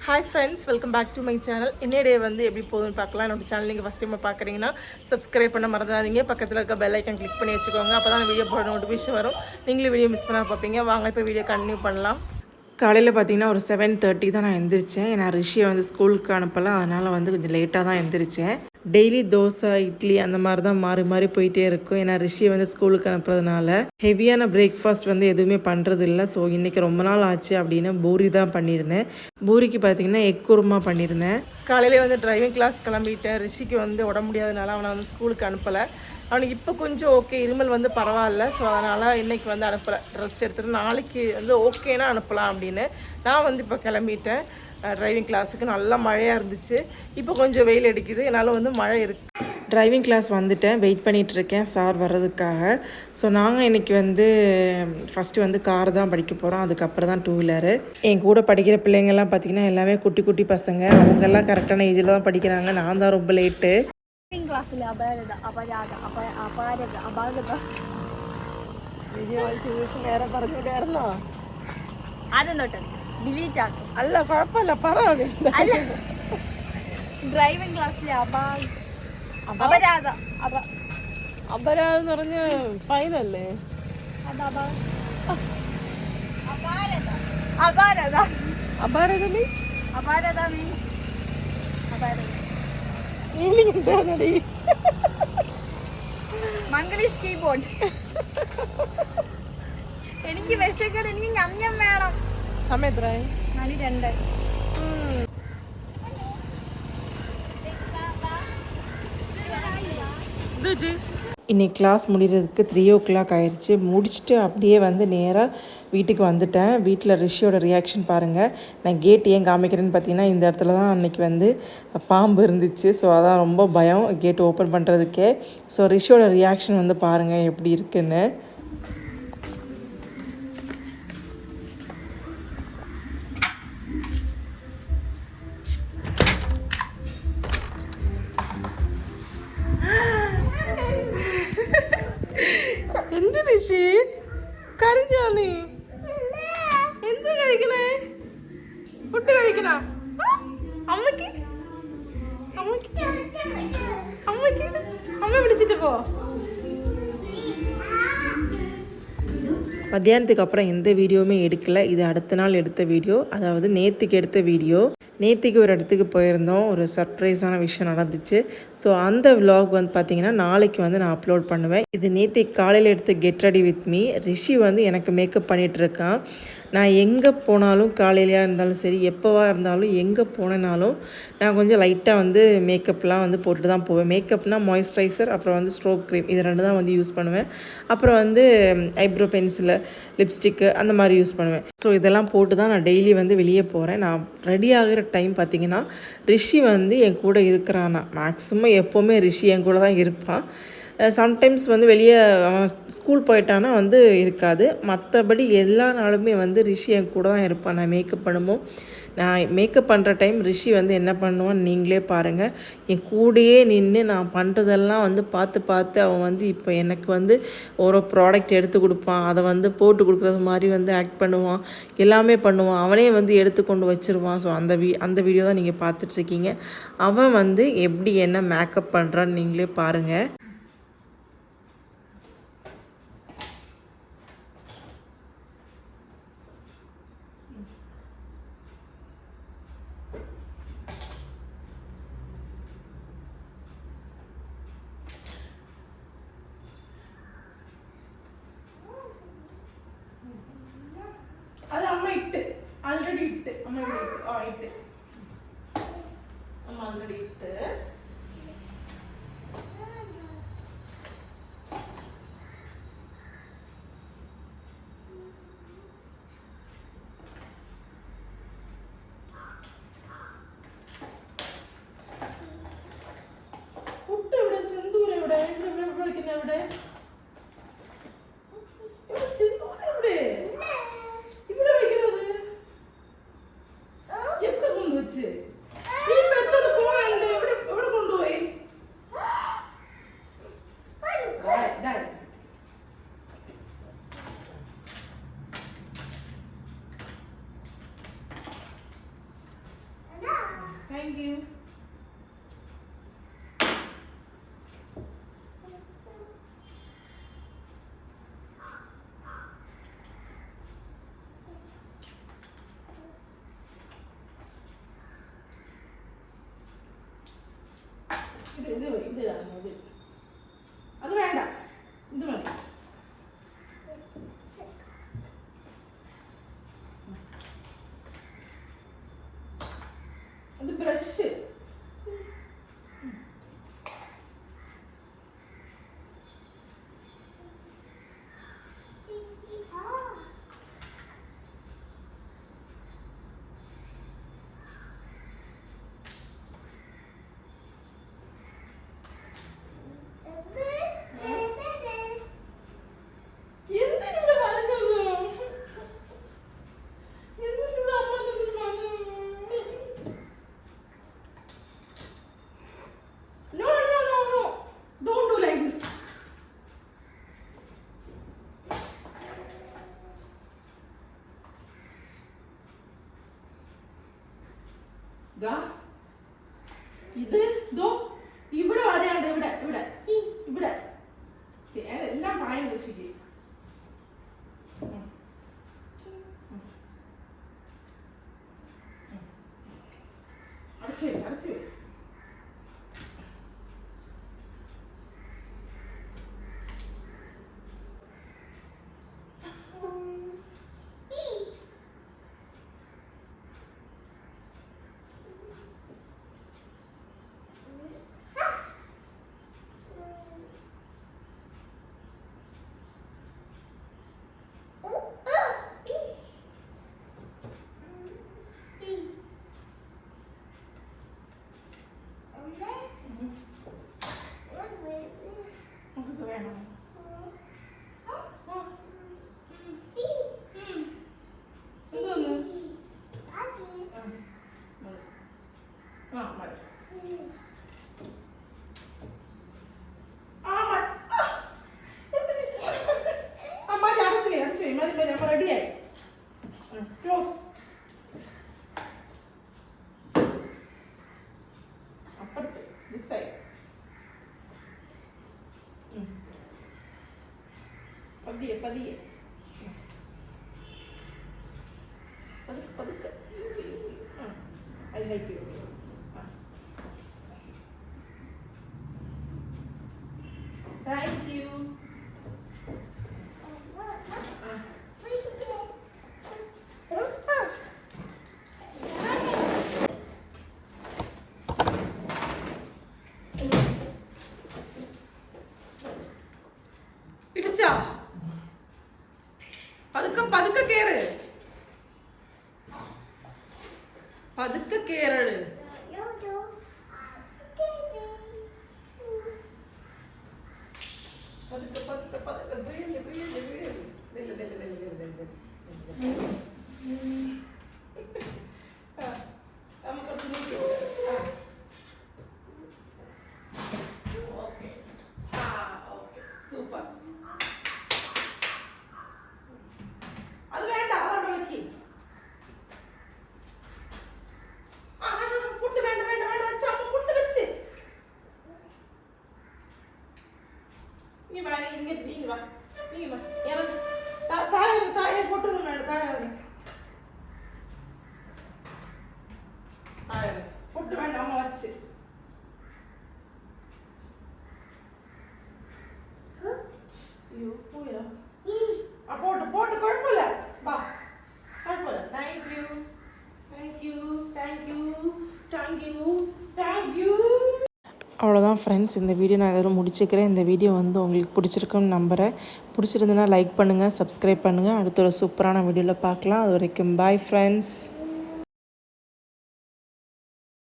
Hi friends, welcome back to my channel. என்னுடைய வந்து எப்படி போகுதுன்னு பார்க்கலாம். என்னோட சேனல் நீங்கள் ஃபஸ்ட் டைம் பார்க்குறீங்கன்னா சப்ஸ்கிரைப் பண்ண மறந்துடாதீங்க. பக்கத்தில் இருக்க பெல் ஐக்கன் கிளிக் பண்ணி வச்சுக்கோங்க. அப்போ தான் வீடியோ போட நோட்டிஃபிகேஷன் வரும். நீங்களும் வீடியோ மிஸ் பண்ணால் பார்ப்பீங்க. வாங்க இப்போ வீடியோ கண்டினியூ பண்ணலாம். காலையில் பார்த்தீங்கன்னா ஒரு 7:30 தான் நான் எந்திரிச்சேன். நான் ரிஷியை வந்து ஸ்கூலுக்கு அனுப்பலை, அதனால் வந்து கொஞ்சம் லேட்டாக தான் எந்திரிச்சேன். டெய்லி தோசை இட்லி அந்த மாதிரி தான் மாறி மாறி போயிட்டே இருக்கும். ஏன்னா ரிஷியை வந்து ஸ்கூலுக்கு அனுப்புறதுனால ஹெவியான பிரேக்ஃபாஸ்ட் வந்து எதுவுமே பண்ணுறது இல்லை. ஸோ இன்றைக்கி ரொம்ப நாள் ஆச்சு அப்படின்னு பூரி தான் பண்ணியிருந்தேன். பூரிக்கு பார்த்தீங்கன்னா எக் குருமா பண்ணியிருந்தேன். காலையிலே வந்து டிரைவிங் கிளாஸ் கிளம்பிட்டேன். ரிஷிக்கு வந்து உடம்பு முடியாதனால அவனை வந்து ஸ்கூலுக்கு அனுப்பலை. அவனுக்கு இப்போ கொஞ்சம் ஓகே, இருமல் வந்து பரவாயில்ல. ஸோ அதனால் இன்றைக்கி வந்து அனுப்பலை. ரெஸ்ட் எடுத்துகிட்டு நாளைக்கு வந்து ஓகேனா அனுப்பலாம் அப்படின்னு நான் வந்து இப்போ கிளம்பிட்டேன். டிரைவிங் கிளாஸுக்கு நல்லா மழையாக இருந்துச்சு. இப்போ கொஞ்சம் வெயில் அடிக்குது, என்னால் வந்து மழை இருக்குது. டிரைவிங் கிளாஸ் வந்துட்டேன், வெயிட் பண்ணிகிட்ருக்கேன் சார் வர்றதுக்காக. ஸோ நாங்கள் இன்றைக்கி வந்து ஃபஸ்ட்டு வந்து கார் தான் படிக்க போகிறோம், அதுக்கப்புறம் தான் 2 வீலரு. என் கூட படிக்கிற பிள்ளைங்கள்லாம் பார்த்திங்கன்னா எல்லாமே குட்டி குட்டி பசங்க. அவங்கெல்லாம் கரெக்டான ஏஜில் தான் படிக்கிறாங்க. நான் தான் ரொம்ப லேட்டு. നേരെ പറഞ്ഞിട്ടായിരുന്നോ? അല്ല കുഴപ്പമില്ല, പറയാ. ഡ്രൈവിംഗ് ക്ലാസ്സിലെ അപരാധം എന്ന് പറഞ്ഞ ഫൈനല്ലേ? അപാരത മീൻസ് മംഗ്ലീഷ് കീബോർഡ്. എനിക്ക് വിശക്കട, എനിക്ക് ഞം വേണം. സമയം എത്രയായി? 2. இன்னைக்கு கிளாஸ் முடிகிறதுக்கு 3 o'clock ஆயிடுச்சு. முடிச்சுட்டு அப்படியே வந்து நேராக வீட்டுக்கு வந்துட்டேன். வீட்டில் ரிஷியோட ரியாக்ஷன் பாருங்கள். நான் கேட் ஏன் காமிக்கிறேன்னு பார்த்தீங்கன்னா, இந்த இடத்துல தான் அன்றைக்கி வந்து பாம்பு இருந்துச்சு. ஸோ அதான் ரொம்ப பயம் கேட் ஓப்பன் பண்ணுறதுக்கே. ஸோ ரிஷியோட ரியாக்ஷன் வந்து பாருங்கள் எப்படி இருக்குன்னு. എന്ത് ഋഷി കരഞ്ഞോ? നീ എന്ത് കഴിക്കണേ? ഫുഡ് കഴിക്കണ? അമ്മക്ക് അമ്മക്ക് അമ്മക്ക് അമ്മ വിളിച്ചിട്ട് പോ. மத்தியானத்துக்கு அப்புறம் எந்த வீடியோவுமே எடுக்கலை. இது அடுத்த நாள் எடுத்த வீடியோ, அதாவது நேற்றுக்கு எடுத்த வீடியோ. நேற்றுக்கு ஒரு இடத்துக்கு போயிருந்தோம், ஒரு சர்ப்ரைஸான விஷயம் நடந்துச்சு. ஸோ அந்த விலாக் வந்து பார்த்திங்கன்னா நாளைக்கு வந்து நான் அப்லோட் பண்ணுவேன். இது நேற்றுக்கு காலையில் எடுத்து கெட் ரெடி வித் மீ. ரிஷி வந்து எனக்கு மேக்கப் பண்ணிகிட்ருக்கான். நான் எங்கே போனாலும், காலையிலையாக இருந்தாலும் சரி, எப்போவா இருந்தாலும் எங்கே போனேனாலும் நான் கொஞ்சம் லைட்டாக வந்து மேக்கப்லாம் வந்து போட்டுட்டு தான் போவேன். மேக்கப்னால் மாய்ஸ்சரைசர், அப்புறம் வந்து ஸ்ட்ரோக் க்ரீம், இது 2 தான் வந்து யூஸ் பண்ணுவேன். அப்புறம் வந்து ஐப்ரோ பென்சிலு, லிப்ஸ்டிக்கு அந்த மாதிரி யூஸ் பண்ணுவேன். ஸோ இதெல்லாம் போட்டு தான் நான் டெய்லி வந்து வெளியே போகிறேன். நான் ரெடி ஆகிற டைம் பார்த்திங்கன்னா ரிஷி வந்து என் கூட இருக்கிறானா. மேக்ஸிமம் எப்போவுமே ரிஷி என் கூட தான் இருப்பான். சம்டைம்ஸ் வந்து வெளியே அவன் ஸ்கூல் போயிட்டானா வந்து இருக்காது. மற்றபடி எல்லா நாளுமே வந்து ரிஷி என் கூட தான் இருப்பான். நான் மேக்கப் பண்ணும்போது, நான் மேக்கப் பண்ணுற டைம் ரிஷி வந்து என்ன பண்ணுவான்னு நீங்களே பாருங்கள். என் கூடயே நின்று நான் பண்ணுறதெல்லாம் வந்து பார்த்து பார்த்து அவன் வந்து இப்போ எனக்கு வந்து ஒரு ப்ராடக்ட் எடுத்து கொடுப்பான். அதை வந்து போட்டு கொடுக்குறது மாதிரி வந்து ஆக்ட் பண்ணுவான், எல்லாமே பண்ணுவான். அவனே வந்து எடுத்து கொண்டு வச்சுருவான். ஸோ அந்த வீடியோ தான் நீங்கள் பார்த்துட்ருக்கீங்க. அவன் வந்து எப்படி என்ன மேக்கப் பண்ணுறான்னு நீங்களே பாருங்கள். അത് അമ്മ ഇട്ട് ആൾറെഡി ഇട്ട് അമ്മ ഇട്ട് അമ്മ ആൾറെഡി ഇട്ട്. പുട്ട് എവിടെ? സിന്ദൂർ എവിടെ? ഇവിടെ വിളിക്കുന്ന എവിടെ? സിന്ദൂർ എവിടെ? ഇവിടെ വയ്ക്കുന്നത് എവിടെ കൊണ്ടുവച്ച്? ഈ പെട്ടെന്ന് പോകണ്ടേ? എവിടെ കൊണ്ടുപോയി? தேங்க்யூ. இது அது வேண்டாம், இது மതി. அது ബ്രഷ്. ഇത് ദോ ഇവിടെ വരെയുണ്ട്, ഇവിടെ ഇവിടെ ഇവിടെ എല്ലാം പായം കൃഷിക്ക്. അടച്ചു അടച്ചു. റെഡിയായി. ക്ലോസ്. അപ്പുറത്ത് ദിസ് സൈഡ്. പതിയെ പതിയെ പതുക്കെ പതുക്കെ. I help you. Thank you. ഇടിച്ചാ പതുക്കെ പതുക്കെ കേറ്, പതുക്കെ കേറ്. പതുക്കെ പതുക്കെ പതുക്കെ വീഴല് വീഴല് വീഴല്. ദില്ല ദില്ല ദില്ല ദില്ല ദില്ല. നമുക്ക് നോക്കി. Okay okay super. അത് വേണ്ട, അതവിടെ വെക്കി. പുട്ട് വേണ്ട വേണ്ട വേണ്ട വെച്ച അമ്മ പുട്ട് വെച്ച്. നീ വാ, ഇങ്ങോട്ട് നീ വാ, നീ വാ. ഇറങ്ങ്. താഴെ താഴെ പൊട്ടൊന്നും വേണ്ട, താഴെ ഇറങ്ങി. താഴെ പുട്ട് വേണ്ട, അമ്മ വച്ച്. അയ്യോ പോയാ. പോട്ട് പോട്ട് കുഴപ്പമില്ല, വാ കുഴപ്പമില്ല. Thank you thank U thank U thank U thank U. அவ்வளோதான் ஃப்ரெண்ட்ஸ், இந்த வீடியோ நான் இதோட முடிச்சுக்கிறேன். இந்த வீடியோ வந்து உங்களுக்கு பிடிச்சிருக்குன்னு நம்புகிறேன். பிடிச்சிருந்துன்னா லைக் பண்ணுங்கள், சப்ஸ்கிரைப் பண்ணுங்கள். அடுத்த ஒரு சூப்பரான வீடியோவில் பார்க்கலாம். அது வரைக்கும் பாய் ஃப்ரெண்ட்ஸ்.